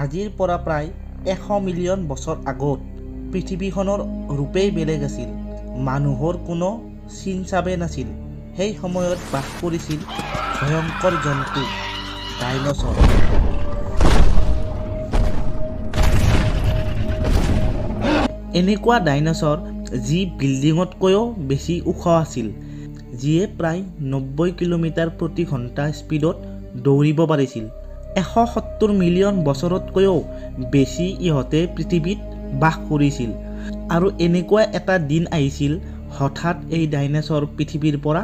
আজিৰ পৰা প্ৰায় 100 মিলিয়ন বছৰ আগত পৃথিৱীখনৰ ৰূপেই বেলেগ আছিল। মানুহৰ কোনো চিন চাবে নাছিল। সেই সময়ত বাস কৰিছিল ভয়ংকৰ জন্তু ডাইনছৰ। এনেকুৱা ডাইনছৰ যি বিল্ডিঙতকৈও বেছি ওখ আছিল, যিয়ে প্ৰায় 90 কিলোমিটাৰ প্ৰতি ঘণ্টা স্পীডত দৌৰিব পাৰিছিল। 170 মিলিয়ন বছৰতকৈও বেছি ইহঁতে পৃথিৱীত বাস কৰিছিল। আৰু এনেকুৱা এটা দিন আহিছিল, হঠাৎ এই ডাইনছৰ পৃথিৱীৰ পৰা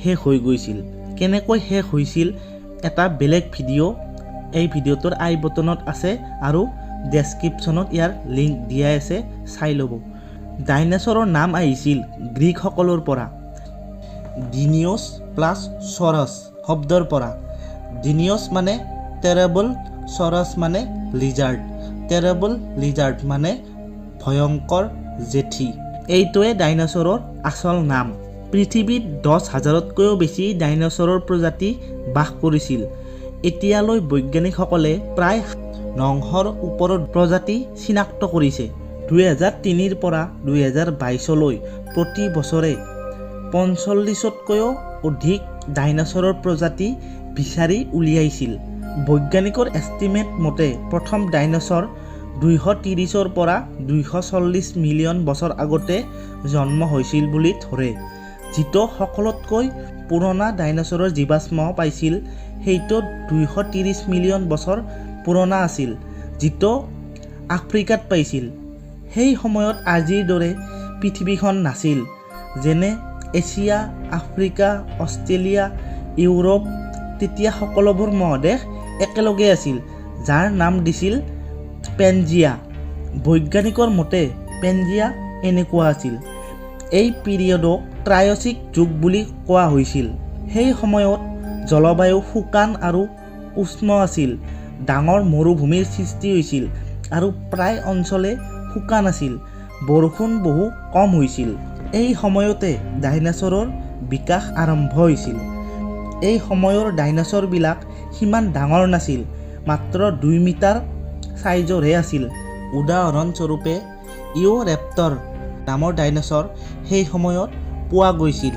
শেষ হৈ গৈছিল। কেনেকৈ শেষ হৈছিল এটা বেলেগ ভিডিঅ', এই ভিডিঅ'টোৰ আই বটনত আছে আৰু ডেছক্ৰিপশ্যনত ইয়াৰ লিংক দিয়া আছে, চাই ল'ব। ডাইনছৰৰ নাম আহিছিল গ্ৰীকসকলৰ পৰা, ডিনিয়ছ প্লাছ চৰাছ শব্দৰ পৰা। ডিনিয়ছ মানে টেৰেবল, চৰাছ মানে লিজাৰ্ড। টেৰেবল লিজাৰ্ড মানে ভয়ংকৰ জেঠী। এইটোৱে ডাইনছৰৰ আচল নাম। পৃথিৱীত 10,000তকৈও বেছি ডাইনছৰৰ প্ৰজাতি বাস কৰিছিল। এতিয়ালৈ বৈজ্ঞানিকসকলে প্ৰায় 900ৰ ওপৰত প্ৰজাতি চিনাক্ত কৰিছে। 2003ৰ পৰা 2022লৈ প্ৰতি বছৰে 45তকৈও অধিক ডাইনছৰৰ প্ৰজাতি বিচাৰি উলিয়াইছিল। বৈজ্ঞানিকৰ এষ্টিমেট মতে প্ৰথম ডাইনছৰ 230ৰ পৰা 240 মিলিয়ন বছৰ আগতে জন্ম হৈছিল বুলি ধৰে। যিটো সকলোতকৈ পুৰণা ডাইনছৰৰ জীৱাশ্ম পাইছিল সেইটো 230 মিলিয়ন বছৰ পুৰণা আছিল, যিটো আফ্ৰিকাত পাইছিল। সেই সময়ত আজিৰ দৰে পৃথিৱীখন নাছিল, যেনে এছিয়া, আফ্ৰিকা, অষ্ট্ৰেলিয়া, ইউৰোপ। তেতিয়া সকলোবোৰ মহাদেশ একেলগে আছিল, যাৰ নাম দিছিল পেনজিয়া। বৈজ্ঞানিকৰ মতে পেনজিয়া এনেকুৱা আছিল। এই পিৰিয়ডক ট্ৰায়চিক যুগ বুলি কোৱা হৈছিল। সেই সময়ত জলবায়ু শুকান আৰু উষ্ণ আছিল। ডাঙৰ মৰুভূমিৰ সৃষ্টি হৈছিল আৰু প্ৰায় অঞ্চলে শুকান আছিল। বৰষুণ বহু কম হৈছিল। এই সময়তে ডাইনছৰৰ বিকাশ আৰম্ভ হৈছিল। এই সময়ৰ ডাইনছৰবিলাক সিমান ডাঙৰ নাছিল, মাত্ৰ 2 মিটাৰ চাইজৰহে আছিল। উদাহৰণস্বৰূপে ইউৰেপ্টৰ নামৰ ডাইনছৰ সেই সময়ত পোৱা গৈছিল।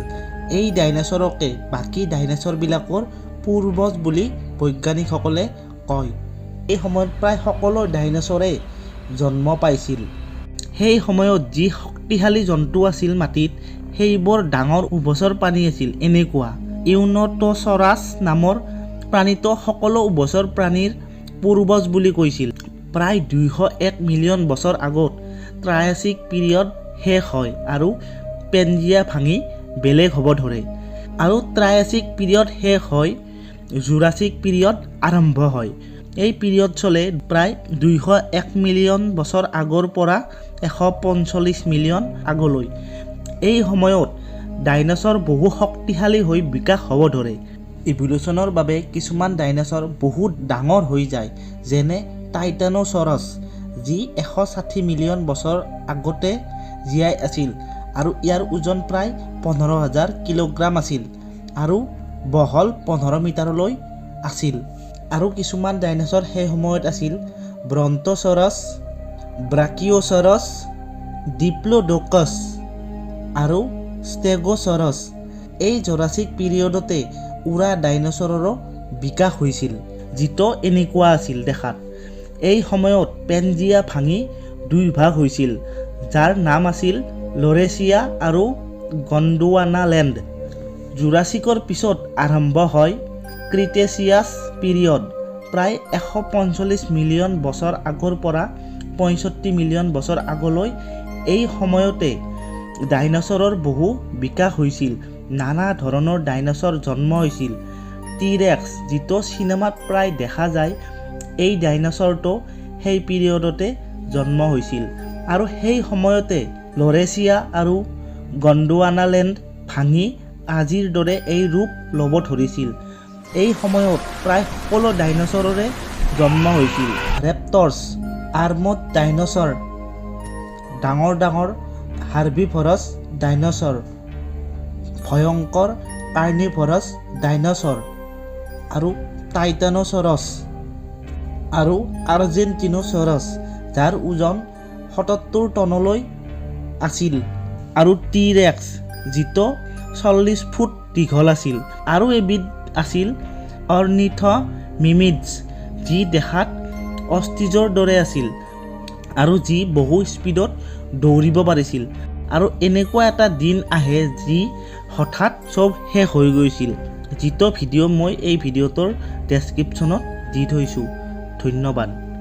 এই ডাইনছৰকে বাকী ডাইনছৰবিলাকৰ পূৰ্বজ বুলি বৈজ্ঞানিকসকলে কয়। এই সময়ত প্ৰায় সকলো ডাইনছৰে জন্ম পাইছিল। সেই সময়ত যি শক্তিশালী জন্তু আছিল মাটিত, সেইবোৰ ডাঙৰ উভচৰ প্ৰাণী আছিল। এনেকুৱা ইন'চৰাছ নামৰ প্ৰাণীটো সকলো উভচৰ প্ৰাণীৰ পূৰ্বজ বুলি কৈছিল। প্ৰায় 201 মিলিয়ন বছৰ আগত ট্ৰায়াচিক পিৰিয়ড শেষ হয় আৰু পেনজিয়া ভাঙি বেলেগ হ'ব ধৰে। আৰু ট্ৰায়াচিক পিৰিয়ড শেষ হৈ জুৰাছিক পিৰিয়ড আৰম্ভ হয়। এই পিৰিয়ড চলে প্ৰায় 201 মিলিয়ন বছৰ আগৰ পৰা 145 মিলিয়ন আগলৈ। এই সময়ত ডাইনছৰ বহু শক্তিশালী হৈ বিকাশ হ'ব ধৰে। ইভলিউশ্যনৰ বাবে কিছুমান ডাইনছৰ বহুত ডাঙৰ হৈ যায়, যেনে টাইটানোচৰাছ, যি 160 মিলিয়ন বছৰ আগতে জীয়াই আছিল আৰু ইয়াৰ ওজন প্ৰায় 15,000 কিলোগ্ৰাম আছিল আৰু বহল 15 মিটাৰলৈ আছিল। আৰু কিছুমান ডাইনছৰ সেই সময়ত আছিল ব্ৰণ্টোচৰাছ, ব্ৰাকিঅ'চৰাছ, ডিপ্ল'ডোকাছ আৰু ষ্টেগ'চৰাছ। এই জুৰাছিক পিৰিয়ডতে উৰা ডাইনছৰৰো বিকাশ হৈছিল, যিটো এনেকুৱা আছিল দেখাত। এই সময়ত পেনজিয়া ভাঙি 2 ভাগ হৈছিল, যাৰ নাম আছিল লৰেচিয়া আৰু গণ্ডৱানালেণ্ড। জুৰাছিকৰ পিছত আৰম্ভ হয় ক্ৰিটেচিয়াছ পিৰিয়ড, প্ৰায় 145 মিলিয়ন বছৰ আগৰ পৰা 65 মিলিয়ন বছৰ আগলৈ। এই সময়তে ডাইনছৰৰ বহু বিকাশ হৈছিল। নানা ধৰণৰ ডাইনছৰ জন্ম হৈছিল। টি-ৰেক্স, যিটো চিনেমাত প্ৰায় দেখা যায়, এই ডাইনছৰটো সেই পিৰিয়ডতে জন্ম হৈছিল। আৰু সেই সময়তে লৰেচিয়া আৰু গণ্ডৱানালেণ্ড ভাঙি আজিৰ দৰে এই ৰূপ ল'ব ধৰিছিল। এই সময়ত প্ৰায় সকলো ডাইনছৰৰে জন্ম হৈছিল। ৰেপ্টৰ্ছ, আৰ্মড ডাইনছৰ, ডাঙৰ ডাঙৰ হাৰ্বিভৰাছ ডাইনছৰ, ভয়ংকৰ কাৰ্নিভৰাছ ডাইনছৰ আৰু টাইটানোচৰাছ আৰু আৰ্জেণ্টিনোচৰাছ যাৰ ওজন 77 টনলৈ আছিল আৰু টি-ৰেক্স যিটো 40 ফুট দীঘল আছিল আৰু এবিধ আছিল অৰ্নিথ'মিমিডছ যি দেখাত অষ্ট্ৰিচৰ দৰে আছিল আৰু যি বহু স্পীডত দৌৰিব পাৰিছিল আৰু এনেকুৱা এটা দিন আহে যি হঠাৎ চব শেষ হৈ গৈছিল যিটো ভিডিঅ' মই এই ভিডিঅ'টোৰ ডেছক্ৰিপশ্যনত দি থৈছোঁ ধন্যবাদ